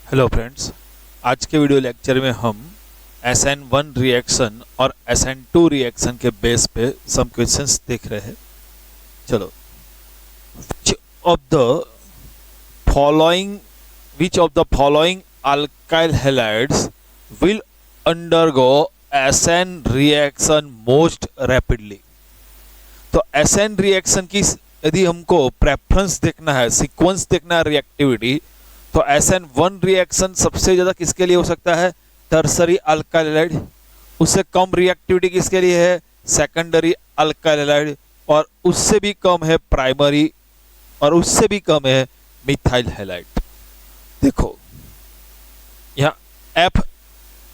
Hello friends, आज के video lecture में हम SN1 रिएक्शन और SN2 रिएक्शन के बेस पे सम क्वेश्चंस देख रहे हैं। चलो, which of the following alkyl halides will undergo SN reaction most rapidly? तो SN रिएक्शन की यदि हमको प्रेफरेंस देखना है, सीक्वेंस देखना है रिएक्टिविटी, तो SN1 रिएक्शन सबसे ज्यादा किसके लिए हो सकता है? Tertiary alkyl halide. उससे कम रिएक्टिविटी किसके लिए है? Secondary alkyl halide. और उससे भी कम है प्राइमरी, और उससे भी कम है मिथाइल हैलाइड। देखो यहाँ F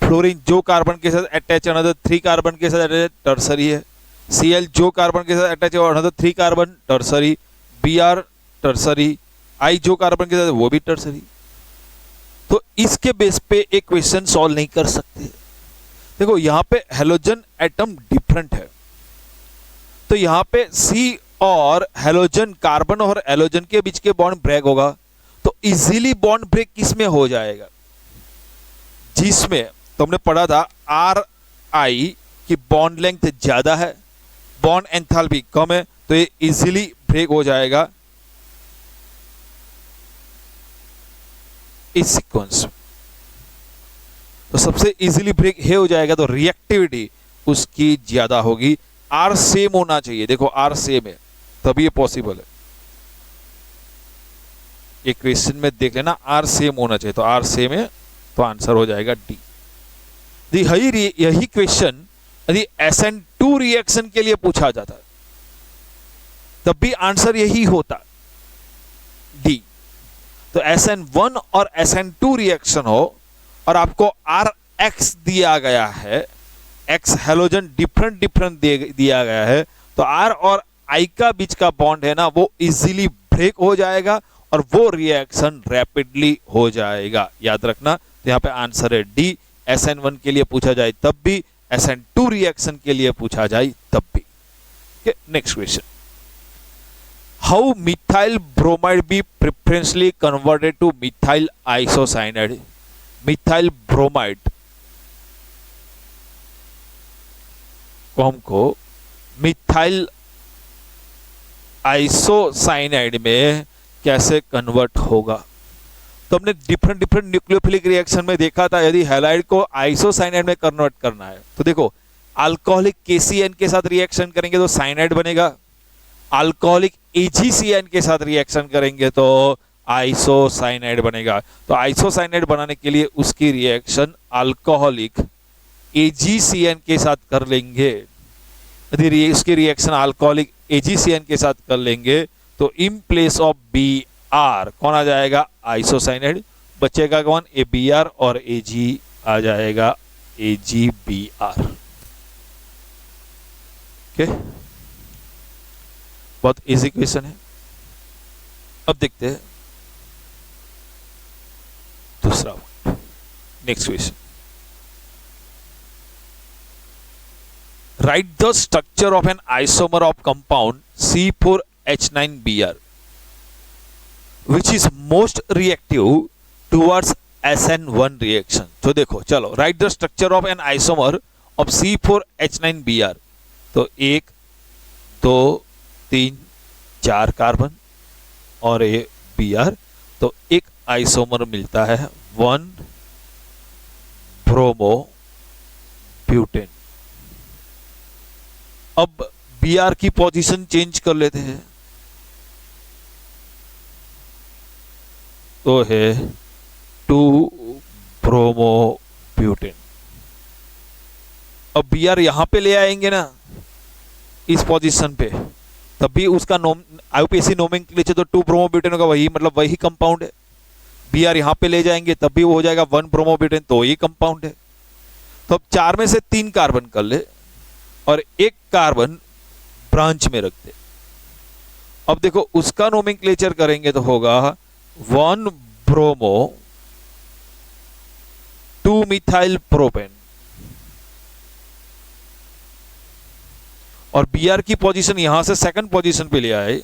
फ्लोरीन जो कार्बन के साथ अटैच अनदर 3 कार्बन के साथ अटैच टर्सरी है। Cl जो कार्बन के साथ अटैच है another 3 carbon tertiary. Br tertiary. I जो कार्बन के साथ वो भी टर्सरी। तो इसके बेस पे एक क्वेश्चन सॉल्व नहीं कर सकते। देखो यहां पे हेलोजन एटम डिफरेंट है, तो यहां पे C और हेलोजन, कार्बन और हेलोजन के बीच के बॉन्ड ब्रेक होगा, तो इजीली बॉन्ड ब्रेक किस में हो जाएगा? जिसमें तो हमने पढ़ा था RI की बॉन्ड लेंथ ज्यादा है, बॉन्ड एंथैल्पी कम है, तो ये इजीली ब्रेक हो जाएगा इस सीक्वेंस। तो सबसे इजीली ब्रेक हे हो जाएगा, तो रिएक्टिविटी उसकी ज्यादा होगी। R सेम होना चाहिए। देखो R सेम है तभी ये पॉसिबल है। एक क्वेश्चन में देख लेना R सेम होना चाहिए, तो R सेम है तो आंसर हो जाएगा D। यही क्वेश्चन यदि SN2 रिएक्शन के लिए पूछा जाता तब भी आंसर यही होता, D। तो SN1 और SN2 रिएक्शन हो और आपको RX दिया गया है, X हेलोजन डिफरेंट दिया गया है, तो R और I का बीच का बॉन्ड है ना, वो इजीली ब्रेक हो जाएगा और वो रिएक्शन रैपिडली हो जाएगा। याद रखना, तो यहां पे आंसर है D। SN1 के लिए पूछा जाए तब भी, SN2 रिएक्शन के लिए पूछा जाए तब भी। Next question, how methyl bromide be preferentially converted to methyl isocyanide? Methyl bromide को हमको मिथाइल आइसोसाइनाइड में कैसे कन्वर्ट होगा? तो हमने डिफरेंट न्यूक्लियोफिलिक रिएक्शन में देखा था, यदि हैलाइड को आइसोसाइनाइड में कन्वर्ट करना है तो देखो अल्कोहलिक KCN के साथ रिएक्शन करेंगे तो साइनाइड बनेगा, अल्कोहलिक AgCN के साथ रिएक्शन करेंगे तो आइसोसाइनाइड बनेगा। तो आइसोसाइनाइड बनाने के लिए उसकी रिएक्शन अल्कोहलिक AgCN के साथ कर लेंगे। यदि उसकी रिएक्शन अल्कोहलिक AgCN के साथ कर लेंगे तो इन प्लेस ऑफ Br कौन आ जाएगा? आइसोसाइनाइड। बचेगा कौन? ABr और Ag आ जाएगा AgBr। ओके, बहुत इजी क्वेश्चन है। अब देखते हैं दूसरा। Next question, write the structure of an isomer of compound C4H9Br which is most reactive towards SN1 reaction. तो देखो, चलो write the structure of an isomer of C4H9Br। तो 1 2 3 4 कार्बन और ये Br, तो एक आइसोमर मिलता है 1 ब्रोमो ब्यूटेन। अब Br की पोजीशन चेंज कर लेते हैं, तो है 2 ब्रोमो ब्यूटेन। अब Br यहां पे ले आएंगे ना इस पोजीशन पे, तब भी उसका IUPAC नोमेनक्लेचर तो 2 ब्रोमोब्यूटेन होगा, वही मतलब वही कंपाउंड है। Br यहां पे ले जाएंगे तब भी वो हो जाएगा 1 ब्रोमोब्यूटेन, तो ये कंपाउंड है। तो अब 4 में से 3 कार्बन कर ले और 1 कार्बन ब्रांच में रख दे। अब देखो उसका नोमेनक्लेचर करेंगे तो होगा 1 ब्रोमो 2 मिथाइल प्रोपेन, और Br की पोजीशन यहां से सेकंड पोजीशन पे ले आए,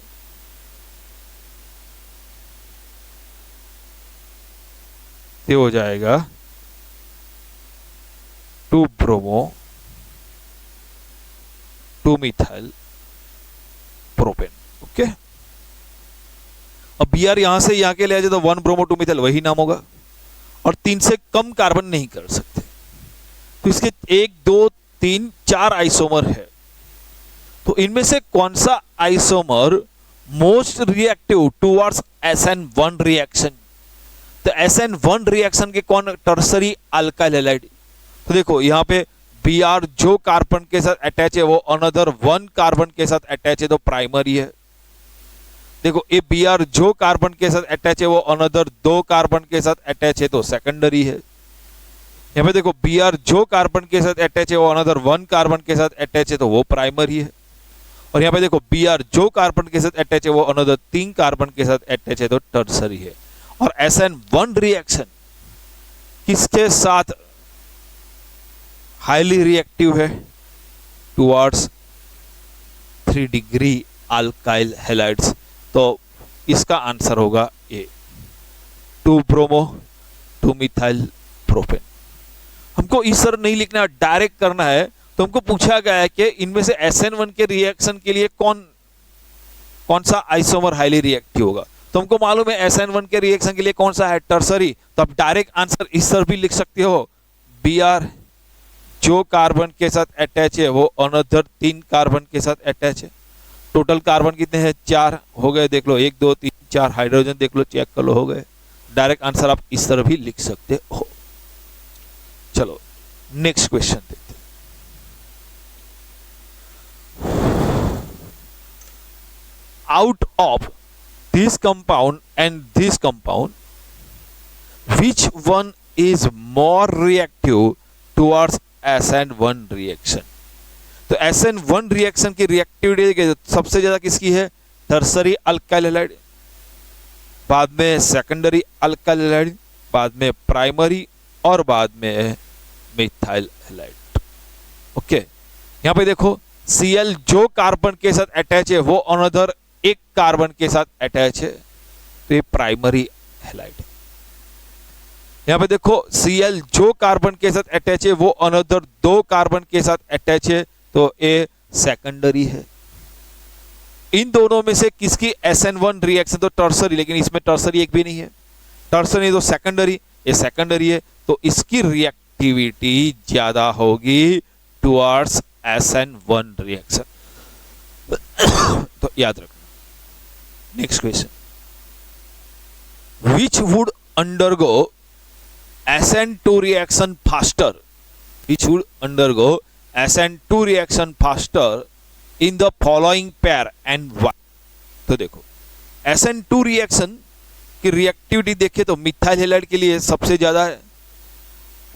ये हो जाएगा 2 ब्रोमो 2 मिथाइल प्रोपेन। ओके, अब Br यहां से यहां के ले जाए तो 1 ब्रोमो 2 मिथाइल वही नाम होगा, और 3 से कम कार्बन नहीं कर सकते, तो इसके 1 2 3 4 आइसोमर है। तो इनमें से कौन सा isomer most reactive towards SN1 reaction? तो SN1 रिएक्शन के कौन टर्सरी अल्काइल हैलाइड? तो देखो यहां पे Br जो कार्बन के साथ अटैच है वो अनदर 1 कार्बन के साथ अटैच है तो प्राइमरी है। देखो ये Br जो कार्बन के साथ अटैच है वो अनदर 2 कार्बन के साथ अटैच है तो सेकेंडरी है। यहाँ पे देखो Br जो कार्बन के साथ अटैच है वो अनदर 1 कार्बन के साथ अटैच है तो वो प्राइमरी है। और यहाँ पे देखो Br जो कार्बन के साथ अटैच है वो अनदर 3 कार्बन के साथ अटैच है तो टर्सरी है। और SN1 रिएक्शन किसके साथ हाईली रिएक्टिव है? Towards 3 degree alkyl halides. तो इसका आंसर होगा ए, 2 ब्रोमो 2 मिथाइल प्रोपेन। हमको इस तरह नहीं लिखना, डायरेक्ट करना है। तो हमको पूछा गया है कि इनमें से SN1 के रिएक्शन के लिए कौन सा आइसोमर हाईली रिएक्टिव होगा। तो हमको मालूम है SN1 के रिएक्शन के लिए कौन सा है, टर्सरी। तो आप डायरेक्ट आंसर इस तरह भी लिख सकते हो, Br जो कार्बन के साथ अटैच है वो अनदर 3 कार्बन के साथ अटैच है। टोटल कार्बन कितने हैं? 4 हो गए, देख लो 1 2 3 4 हाइड्रोजन देख लो, चेक कर लो, हो गए। डायरेक्ट आंसर आप इस तरह भी लिख सकते हो। चलो नेक्स्ट क्वेश्चन देखते हैं। Out of this compound and this compound which one is more reactive towards SN1 reaction? तो SN1 रिएक्शन की रिएक्टिविटी सबसे ज्यादा किसकी है? टर्सरी अल्काइल हैलाइड, बाद में सेकेंडरी अल्काइल हैलाइड, बाद में प्राइमरी, और बाद में मिथाइल हैलाइड। ओके, यहां पे देखो Cl जो कार्बन के साथ अटैच है वो अनदर 1 कार्बन के साथ अटैच है तो ये प्राइमरी हैलाइड। यहां पे देखो Cl जो कार्बन के साथ अटैच है वो अनदर 2 कार्बन के साथ अटैच है तो ये सेकेंडरी है। इन दोनों में से किसकी SN1 रिएक्शन? तो टर्सरी, लेकिन इसमें टर्सरी एक भी नहीं है। टर्सरी तो सेकेंडरी, ये सेकेंडरी है, तो इसकी रिएक्टिविटी ज्यादा होगी टुवर्ड्स SN1 रिएक्शन। तो याद रखना। Next question, which would undergo SN2 reaction faster? Which would undergo SN2 reaction faster in the following pair and why? तो देखो SN2 रिएक्शन की रिएक्टिविटी देखें तो मिथाइल हैलाइड के लिए सबसे ज्यादा है,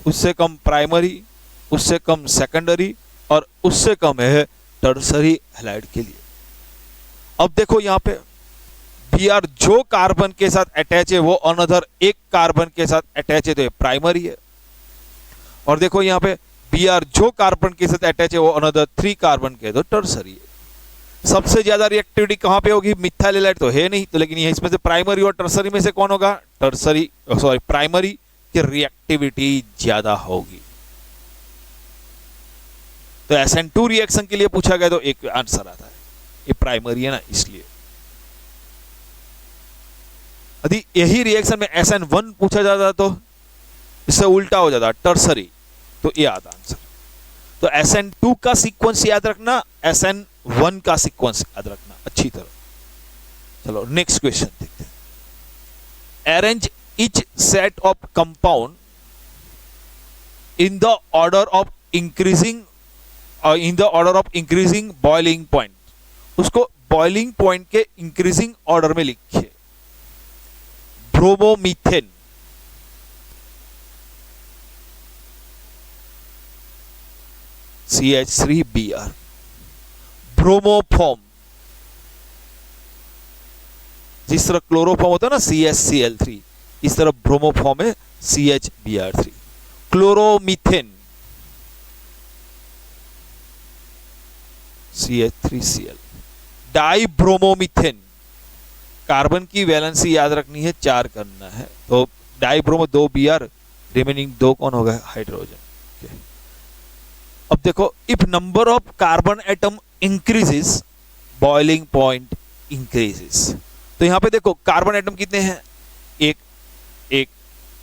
उससे कम प्राइमरी, उससे कम सेकेंडरी, और उससे कम है टर्सरी हैलाइड के लिए। अब देखो यहां पे Br जो कार्बन के साथ अटैच है वो अनदर 1 कार्बन के साथ अटैच है तो ये प्राइमरी है। और देखो यहाँ पे Br जो कार्बन के साथ अटैच है वो अनदर 3 कार्बन के तो टर्सरी है। सबसे ज्यादा रिएक्टिविटी कहां पे होगी? मिथाइल हैलाइड तो है नहीं, तो लेकिन ये इसमें से प्राइमरी और टर्सरी में से कौन होगा? टर्सरी, सॉरी प्राइमरी की रिएक्टिविटी ज्यादा होगी। तो SN2 रिएक्शन के लिए पूछा गया तो एक आंसर आता है, ये प्राइमरी है ना, इसलिए। यदि यही रिएक्शन में SN1 पूछा जाता तो इससे उल्टा हो जाता, टर्सरी, तो ये आता आंसर। तो SN2 का सीक्वेंस याद रखना, SN1 का सीक्वेंस याद रखना अच्छी तरह। चलो नेक्स्ट क्वेश्चन देखते हैं। Arrange each set of compound in the order of increasing boiling point. उसको बॉइलिंग पॉइंट के इंक्रीजिंग ऑर्डर में लिखिए। ब्रोमोमीथेन, CH3Br, ब्रोमोफॉर्म, जिस तरह क्लोरोफॉर्म होता है ना CHCl3, इस तरह ब्रोमोफॉर्म है CHBr3। Chloromethane, CH3Cl। डाइब्रोमोमीथेन, कार्बन की वैलेंसी याद रखनी है, 4 करना है, तो डाइब्रोमो 2 Br, रिमेनिंग 2 कौन हो गए? हाइड्रोजन। अब देखो, if number of carbon atom increases boiling point increases. तो यहां पे देखो कार्बन एटम कितने हैं? एक एक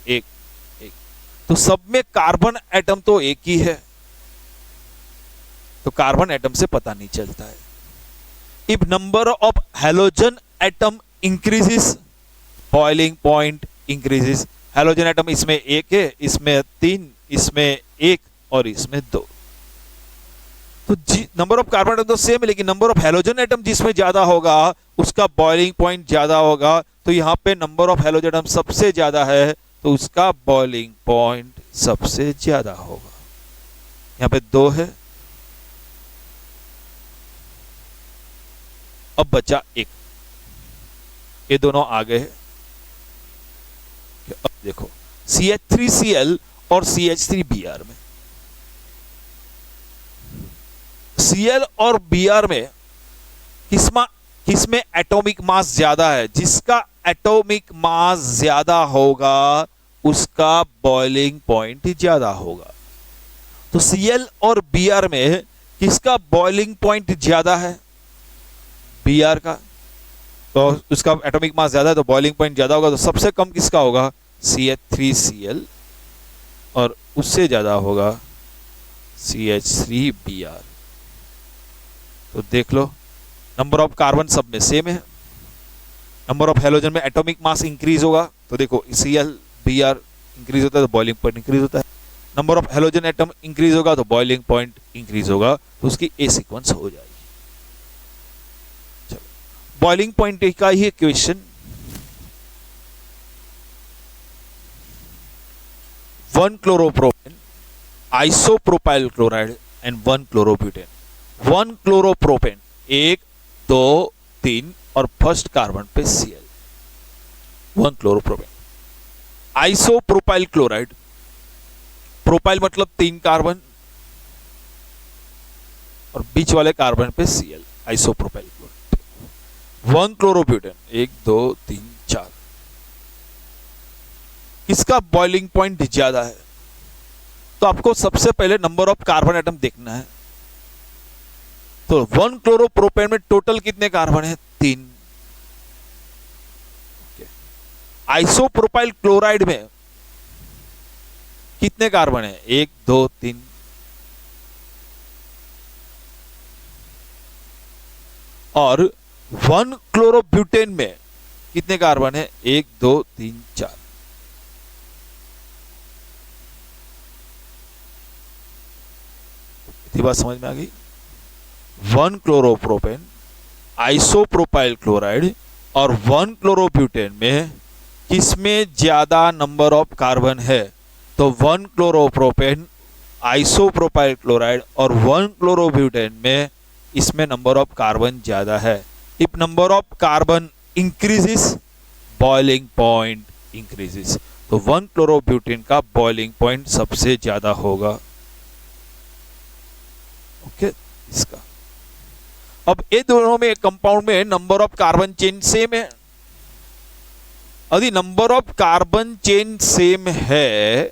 एक एक, तो सब में कार्बन एटम तो एक ही है, तो कार्बन एटम से पता नहीं चलता है। If number of halogen atom increases boiling point increases. Halogen atom इसमें एक है, इसमें 3, इसमें 1 और इसमें 2। तो नंबर ऑफ कार्बन एटम तो सेम है, लेकिन नंबर ऑफ हैलोजन एटम जिसमें ज्यादा होगा उसका बॉइलिंग पॉइंट ज्यादा होगा। तो यहां पे नंबर ऑफ हैलोजन एटम सबसे ज्यादा है, तो उसका बॉइलिंग पॉइंट सबसे ज्यादा होगा। यहां पे 2 है, अब बचा 1, ये दोनों आगे है। अब देखो CH3Cl और CH3Br में, Cl और Br में किसमें एटॉमिक मास ज्यादा है? जिसका एटॉमिक मास ज्यादा होगा उसका बॉइलिंग पॉइंट ज्यादा होगा। तो Cl और Br में किसका बॉइलिंग पॉइंट ज्यादा है? Br का। तो उसका एटॉमिक मास ज्यादा है तो बॉइलिंग पॉइंट ज्यादा होगा। तो सबसे कम किसका होगा? CH3Cl, और उससे ज्यादा होगा CH3Br। तो देख लो, नंबर ऑफ कार्बन सब में सेम है। नंबर ऑफ हैलोजन में एटॉमिक मास इंक्रीज होगा, तो देखो Cl Br इंक्रीज होता है तो बॉइलिंग पॉइंट इंक्रीज होता है। Number of halogen atom increase होगा तो बॉइलिंग पॉइंट इंक्रीज होगा, तो उसकी ए सीक्वेंस हो जाएगी। चलो, बॉइलिंग पॉइंट का ही question. 1 chloropropane, isopropyl chloride and 1 chlorobutane. 1 chloropropane 1 2 3 और फर्स्ट कार्बन पे Cl, 1 chloropropane. Isopropyl chloride, propyl मतलब 3 कार्बन और बीच वाले कार्बन पे Cl, आइसोप्रोपाइल क्लोराइड। 1 क्लोरोब्यूटेन 1 2 3 4, किसका बॉइलिंग पॉइंट ज्यादा है? तो आपको सबसे पहले नंबर ऑफ कार्बन एटम देखना है। तो 1 क्लोरोप्रोपेन में टोटल कितने कार्बन है? 3। आइसोप्रोपाइल क्लोराइड में कितने कार्बन है? 1 2 3। और 1 क्लोरोब्यूटेन में कितने कार्बन है? 1 2 3 4। इतनी बात समझ में आ गई? 1 क्लोरोप्रोपेन, आइसोप्रोपाइल क्लोराइड और 1 क्लोरोब्यूटेन में किसमें ज्यादा नंबर ऑफ कार्बन है? तो 1 क्लोरोप्रोपेन, आइसोप्रोपाइल क्लोराइड और 1 क्लोरोब्यूटेन में इसमें नंबर ऑफ कार्बन ज्यादा है। If number of carbon increases boiling point increases. तो 1 क्लोरोब्यूटेन का बॉइलिंग पॉइंट सबसे ज्यादा होगा। ओके, इसका अब ये दोनों में कंपाउंड में number of carbon chain same है। यदि number of carbon chain same है,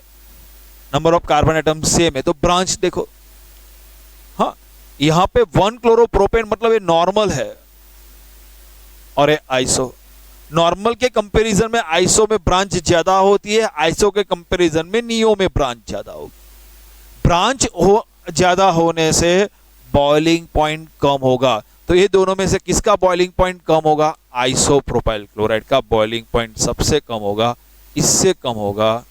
number of carbon atom same है, तो ब्रांच देखो। हाँ, यहां पे 1 क्लोरोप्रोपेन मतलब ये नॉर्मल है और ये आइसो। नॉर्मल के कंपैरिजन में आइसो में ब्रांच ज्यादा होती है, आइसो के कंपैरिजन में नियो में ब्रांच ज्यादा होगी। ब्रांच ज्यादा होने से बॉइलिंग पॉइंट कम होगा। तो ये दोनों में से किसका बॉइलिंग पॉइंट कम होगा? आइसोप्रोपाइल क्लोराइड का बॉइलिंग पॉइंट सबसे कम होगा। इससे कम होगा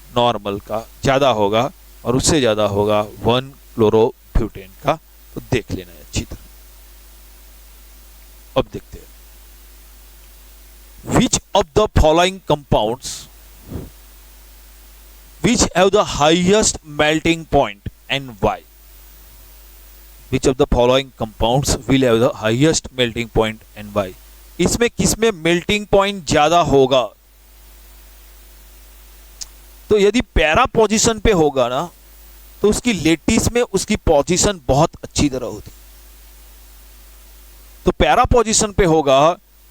नॉर्मल का, ज्यादा होगा, और उससे ज्यादा होगा 1 क्लोरोब्यूटेन का। तो देख लेना है अच्छी तरह। अब देखते हैं, which of the following compounds which have the highest melting point and why? Which of the following compounds will have the highest melting point and why? इसमें किसमें मेल्टिंग पॉइंट ज्यादा होगा? तो यदि पैरा पोजीशन पे होगा ना, तो उसकी लेटिस में उसकी पोजीशन बहुत अच्छी तरह होती। तो पैरा पोजीशन पे होगा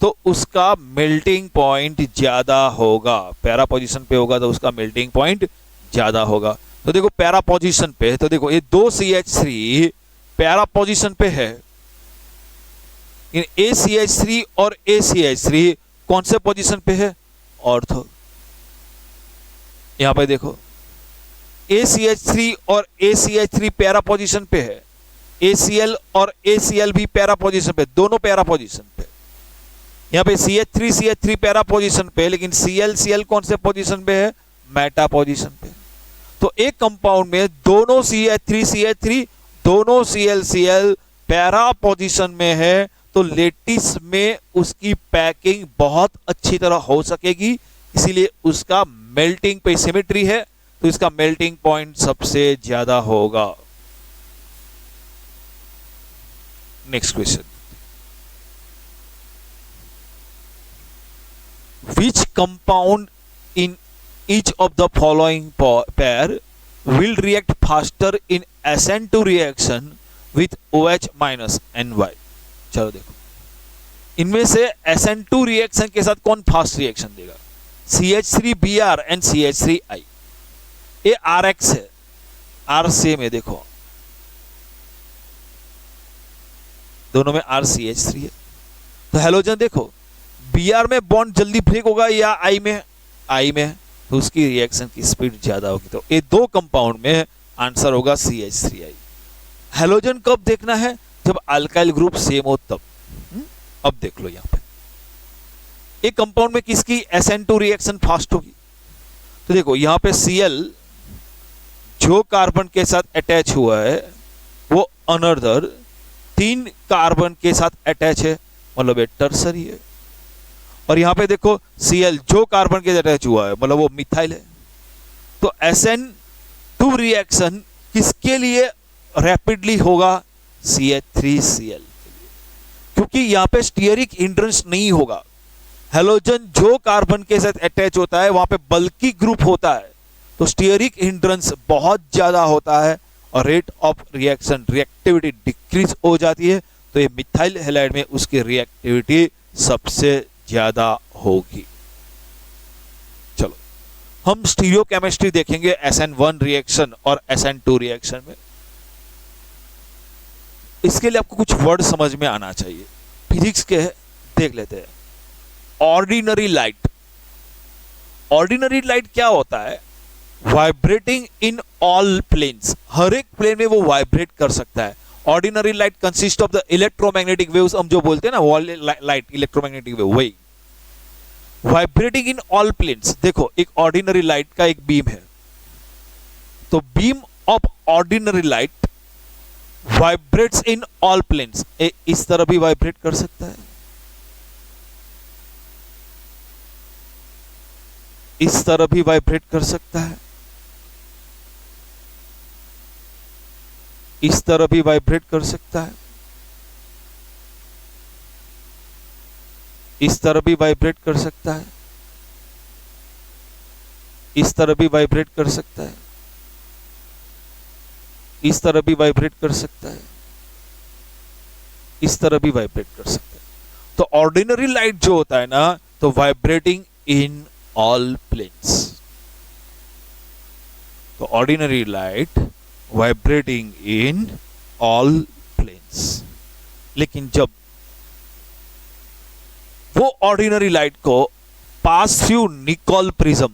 तो उसका मेल्टिंग पॉइंट ज्यादा होगा। पैरा पोजीशन पे होगा तो उसका मेल्टिंग पॉइंट ज्यादा होगा। तो देखो पैरा पोजीशन पे, तो देखो ये दो CH3 पैरा पोजीशन पे है। ACH3 और ACH3 कौन से पोजीशन पे है? ऑर्थो। यहां पे देखो ACH3 और ACH3 पैरा पोजीशन पे है, ACl और ACl भी पैरा पोजीशन पे, दोनों पैरा पोजीशन पे। यहां पे CH3 पैरा पोजीशन पे, लेकिन Cl कौन से पोजीशन पे है? मेटा पोजीशन पे। तो एक कंपाउंड में दोनों CH3 दोनों Cl पैरा पोजीशन में है, तो लेटिस में उसकी पैकिंग बहुत अच्छी तरह हो सकेगी, इसीलिए उसका मेल्टिंग पे सिमेट्री है, तो इसका मेल्टिंग पॉइंट सबसे ज्यादा होगा। Next question, which compound in each of the following pair will react faster in SN2 reaction with OH minus NY? चलो देखो, इनमें से SN2 रिएक्शन के साथ कौन फास्ट रिएक्शन देगा? CH3Br and CH3I। ये RX है, R सेम है, देखो दोनों में RCH3 है। तो हेलोजन देखो Br में बॉन्ड जल्दी ब्रेक होगा या I में? I में, तो उसकी रिएक्शन की स्पीड ज्यादा होगी। तो ये दो कंपाउंड में आंसर होगा CH3I। हेलोजन कब देखना है? जब अल्काइल ग्रुप सेम हो तब। अब देख लो यहां पे एक कंपाउंड में किसकी SN2 रिएक्शन फास्ट होगी? तो देखो यहां पे Cl जो कार्बन के साथ अटैच हुआ है वो अनदर 3 कार्बन के साथ अटैच है, मतलब ये टर्सरी है। और यहां पे देखो Cl जो कार्बन के साथ अटैच हुआ है, मतलब वो मिथाइल है। तो SN2 रिएक्शन किसके लिए रैपिडली होगा? CH3Cl, क्योंकि यहां पे स्टीयरिक हिंड्रेंस नहीं होगा। हेलोजन जो कार्बन के साथ अटैच होता है वहां पे बल्की ग्रुप होता है, तो स्टीयरिक हिंड्रेंस बहुत ज्यादा होता है और rate of reaction reactivity decrease हो जाती है। तो ये मिथाइल हैलाइड में उसकी रिएक्टिविटी सबसे ज्यादा होगी। चलो हम स्टीरियोकेमिस्ट्री देखेंगे SN1 रिएक्शन और SN2 रिएक्शन में। इसके लिए आपको कुछ वर्ड समझ में आना चाहिए, फिजिक्स के देख लेते हैं। ऑर्डिनरी लाइट, ऑर्डिनरी लाइट क्या होता है? वाइब्रेटिंग इन ऑल प्लेन्स, हर एक प्लेन में वो वाइब्रेट कर सकता है। Ordinary light consist of the electromagnetic waves, हम जो बोलते हैं ना वो लाइट इलेक्ट्रोमैग्नेटिक वेव, वही वाइब्रेटिंग इन ऑल प्लेन्स। देखो एक ऑर्डिनरी लाइट का एक बीम है, तो beam of ordinary light vibrates in all planes. इस तरह भी वाइब्रेट कर सकता है, इस तरह भी वाइब्रेट कर सकता है, इस तरह भी वाइब्रेट कर सकता है, इस तरह भी वाइब्रेट कर सकता है, इस तरह भी वाइब्रेट कर सकता है, इस तरह भी वाइब्रेट कर सकता है, इस तरह भी वाइब्रेट कर सकता है। तो ऑर्डिनरी लाइट जो होता है ना, तो वाइब्रेटिंग इन ऑल प्लेन्स। तो ordinary light vibrating in all planes. लेकिन जब वो ऑर्डिनरी लाइट को पास थ्रू निकोल प्रिज्म,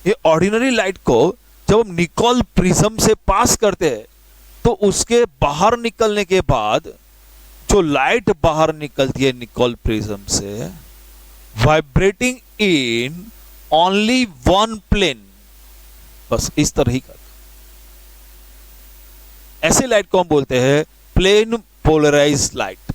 ये ऑर्डिनरी लाइट को जब हम निकोल प्रिज्म से पास करते हैं, तो उसके बाहर निकलने के बाद जो लाइट बाहर निकलती है निकोल प्रिज्म से, vibrating in only one plane, बस इस तरह ही करता। ऐसे लाइट को हम बोलते हैं प्लेन पोलराइज्ड लाइट।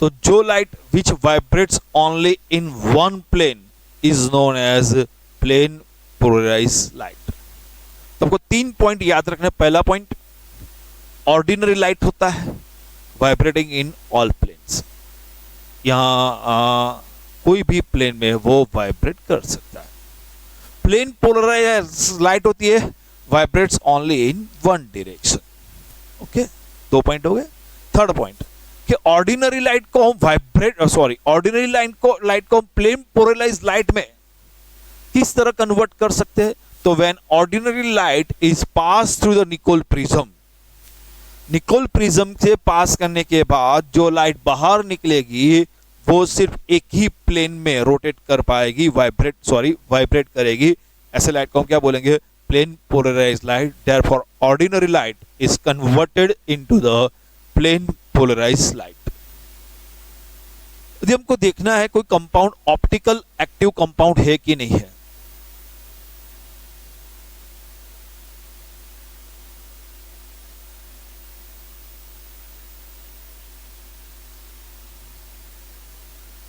तो जो light which vibrates only in one plane is known as plane polarised light. तो आपको 3 पॉइंट याद रखना। पहला पॉइंट, ऑर्डिनरी लाइट होता है वाइब्रेटिंग इन ऑल प्लेन्स, यहां कोई भी प्लेन में वो वाइब्रेट कर सकता है। प्लेन पोलराइज लाइट होती है vibrates only in one direction. Okay, 2 point हो गए। थर्ड पॉइंट कि ऑर्डिनरी लाइट को हम ऑर्डिनरी लाइट को हम प्लेन पोलराइज लाइट में किस तरह कन्वर्ट कर सकते हैं? तो when ordinary light is pass through the Nicol prism, Nicol prism से पास करने के बाद जो लाइट बाहर निकलेगी वो सिर्फ एक ही प्लेन में रोटेट कर पाएगी, वाइब्रेट करेगी। ऐसे लाइट को हम क्या बोलेंगे? Plane polarised light. Therefore ordinary light is converted into the plane polarised light. यदि हमको देखना है कोई कंपाउंड ऑप्टिकल एक्टिव कंपाउंड है कि नहीं है,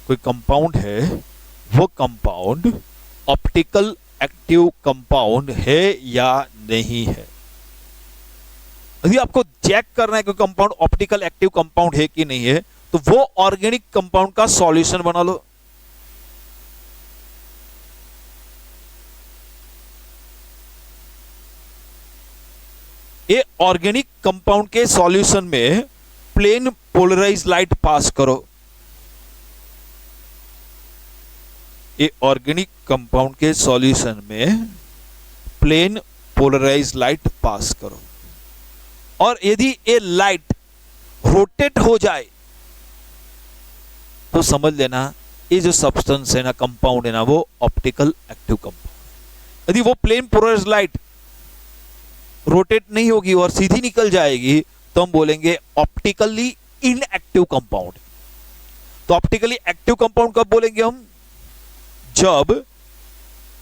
कोई कंपाउंड है, वो कंपाउंड ऑप्टिकल एक्टिव कंपाउंड है या नहीं है। यदि आपको चेक करना है कि कंपाउंड ऑप्टिकल एक्टिव कंपाउंड है कि नहीं है, तो वो ऑर्गेनिक कंपाउंड का सॉल्यूशन बना लो। ये ऑर्गेनिक कंपाउंड के सॉल्यूशन में प्लेन पोलराइज लाइट पास करो। ये ऑर्गेनिक कंपाउंड के सॉल्यूशन में प्लेन पोलराइज लाइट पास करो, और यदि ये लाइट रोटेट हो जाए तो समझ लेना ये जो सब्सटेंस है ना, कंपाउंड है ना, वो ऑप्टिकल एक्टिव कंपाउंड। यदि वो प्लेन पोलराइज लाइट रोटेट नहीं होगी और सीधी निकल जाएगी तो हम बोलेंगे ऑप्टिकली इनएक्टिव कंपाउंड। तो ऑप्टिकली एक्टिव कंपाउंड कब बोलेंगे हम? जब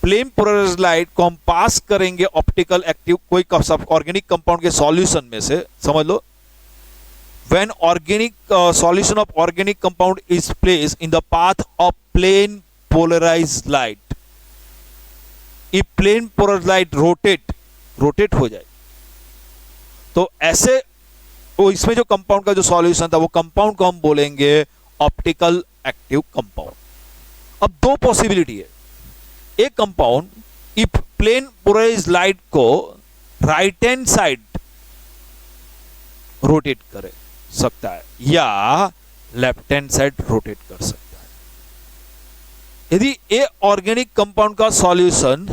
प्लेन पोलराइज लाइट को हम पास करेंगे ऑप्टिकल एक्टिव कोई ऑर्गेनिक कंपाउंड के सॉल्यूशन में से। समझ लो, when organic solution of organic compound is placed in the path of plane polarise light, if plane polarise light rotate हो जाए तो ऐसे वो इसमें जो कंपाउंड का जो सॉल्यूशन था वो कंपाउंड को हम बोलेंगे ऑप्टिकल एक्टिव कंपाउंड। अब दो पॉसिबिलिटी है, एक compound if plane polarise light को राइट हैंड साइड रोटेट कर सकता है या लेफ्ट हैंड साइड रोटेट कर सकता है। यदि ये ऑर्गेनिक कंपाउंड का सॉल्यूशन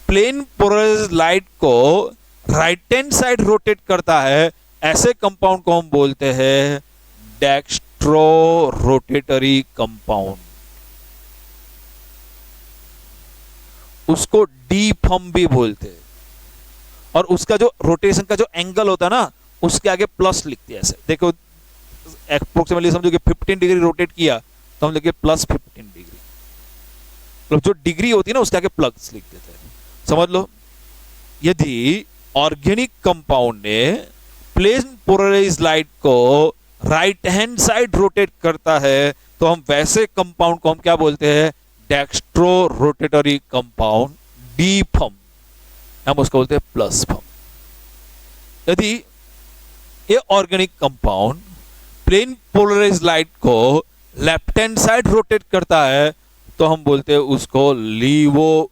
प्लेन पोलराइज लाइट को राइट हैंड साइड रोटेट करता है, ऐसे कंपाउंड को हम बोलते हैं डेक्स्ट्रो रोटेटरी कंपाउंड। उसको डीफर्म भी बोलते हैं, और उसका जो रोटेशन का जो एंगल होता है ना, उसके आगे प्लस लिखते हैं। ऐसे देखो, अप्रोक्सीमेटली समझो कि 15 डिग्री रोटेट किया तो हम लिखे प्लस 15 डिग्री, मतलब जो डिग्री होती है ना उसके आगे प्लस लिख देते हैं। समझ लो, यदि ऑर्गेनिक कंपाउंड ने प्लेन पोलराइज लाइट को राइट हैंड साइड रोटेट करता है तो हम वैसे कंपाउंड को हम क्या बोलते हैं? डेक्स्ट्रो रोटेटरी कंपाउंड, डीफर्म, हम उसको बोलते हैं प्लस फर्म। यदि ये organic compound plane polarise light को लेफ्ट हैंड साइड रोटेट करता है तो हम बोलते हैं उसको लीवो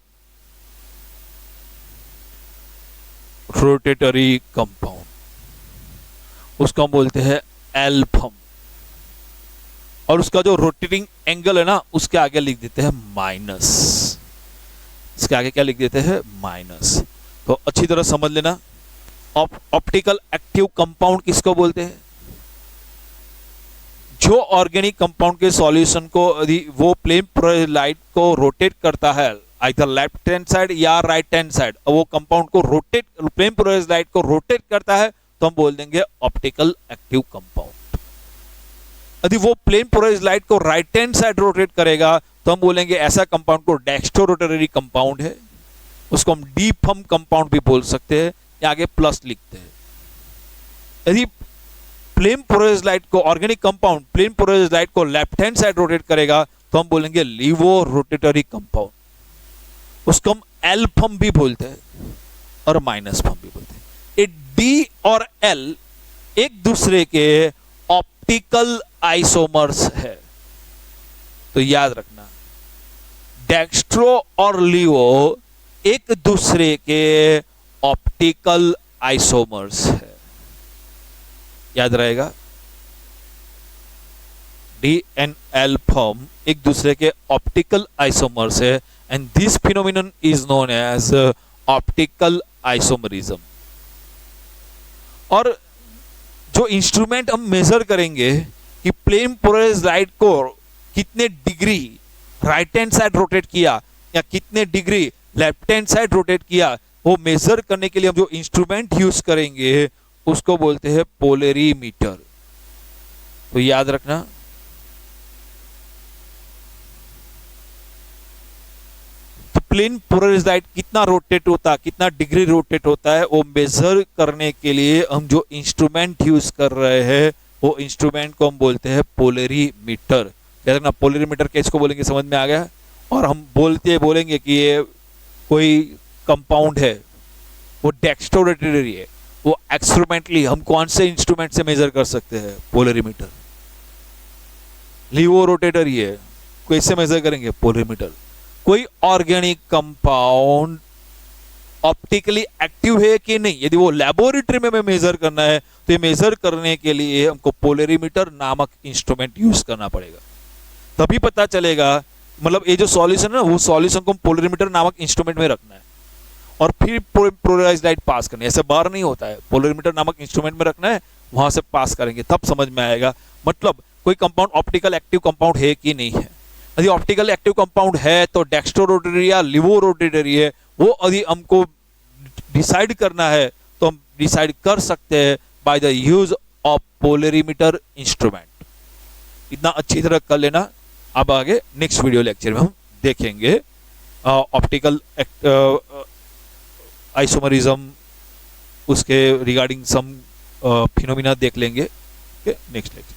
रोटेटरी कंपाउंड, उसको हम बोलते हैं एल्फम, और उसका जो रोटेटिंग एंगल है ना उसके आगे लिख देते हैं माइनस। इसके आगे क्या लिख देते हैं? माइनस। तो अच्छी तरह समझ लेना, ऑप्टिकल एक्टिव कंपाउंड किसको बोलते हैं? जो ऑर्गेनिक कंपाउंड के सॉल्यूशन को यदि वो प्लेन पोलराइज लाइट को रोटेट करता है आइदर लेफ्ट हैंड साइड या राइट हैंड साइड, वो कंपाउंड को रोटेट, प्लेन पोलराइज लाइट को रोटेट करता है तो हम बोल देंगे ऑप्टिकल एक्टिव कंपाउंड। यदि वो प्लेन पोलराइज लाइट को राइट हैंड साइड रोटेट करेगा तो हम बोलेंगे ऐसा कंपाउंड को डेक्स्ट्रो रोटेटरी कंपाउंड है, उसको हम डीफर्म कंपाउंड भी बोल सकते हैं, या आगे प्लस लिखते हैं। यदि प्लेन पोलराइज लाइट को organic compound plane polarise light को लेफ्ट हैंड साइड रोटेट करेगा तो हम बोलेंगे लीवो रोटेटरी कंपाउंड, उसको हम एल्फम भी बोलते हैं और माइनस फर्म भी बोलते हैं। ये डी और एल एक दूसरे के ऑप्टिकल आइसोमर्स है, तो याद रखना डेक्स्ट्रो और लीवो एक दूसरे के ऑप्टिकल आइसोमर्स है। याद रहेगा, डी एंड एल फॉर्म एक दूसरे के ऑप्टिकल आइसोमर्स है, and this phenomenon is known as optical isomerism. और जो इंस्ट्रूमेंट हम मेजर करेंगे कि प्लेन पोलराइज्ड लाइट को कितने degree right hand side rotate किया या कितने degree left hand side rotate किया, वो मेजर करने के लिए हम जो इंस्ट्रूमेंट यूज करेंगे उसको बोलते हैं पोलरीमीटर। तो याद रखना, तो प्लेन पोलराइज्ड लाइट कितना रोटेट होता है, कितना डिग्री रोटेट होता है, वो मेजर करने के लिए हम जो इंस्ट्रूमेंट यूज कर रहे हैं वो इंस्ट्रूमेंट को हम बोलते हैं पोलरीमीटर। याद रखना, पोलरीमीटर किसको बोलेंगे, समझ में आ गया। और हम बोलेंगे कि ये कोई कंपाउंड है, वो डेक्स्ट्रोरोटेटरी है, वो एक्सपेरिमेंटली हम कौन से इंस्ट्रूमेंट से मेजर कर सकते हैं, पोलरीमीटर। लीवो रोटेटरी है, कैसे मेजर करेंगे, पोलरीमीटर। कोई ऑर्गेनिक कंपाउंड ऑप्टिकली एक्टिव है कि नहीं, यदि वो लेबोरेटरी में मेजर करना है तो ये मेजर करने के लिए हमको पोलरीमीटर नामक इंस्ट्रूमेंट यूज करना पड़ेगा, तभी पता चलेगा। मतलब ये जो सॉल्यूशन है ना, वो सॉल्यूशन को पोलरीमीटर नामक इंस्ट्रूमेंट में रखना है और फिर पोलराइज्ड लाइट पास करनी है। ऐसे बाहर नहीं होता है, पोलरीमीटर नामक इंस्ट्रूमेंट में रखना है, वहां से पास करेंगे तब समझ में आएगा। मतलब कोई कंपाउंड ऑप्टिकल एक्टिव कंपाउंड है कि नहीं है। यदि ऑप्टिकल एक्टिव कंपाउंड है तो डेक्स्ट्रोरोटेटरी या लिवोरोटेटरी है, वो यदि हमको डिसाइड करना है तो हम डिसाइड कर सकते हैं by the use of polarimeter instrument. इतना अच्छी तरह कर लेना। अब आगे नेक्स्ट वीडियो लेक्चर में हम देखेंगे ऑप्टिकल आइसोमरिज्म, उसके रिगार्डिंग सम फिनोमिना देख लेंगे। Next lecture.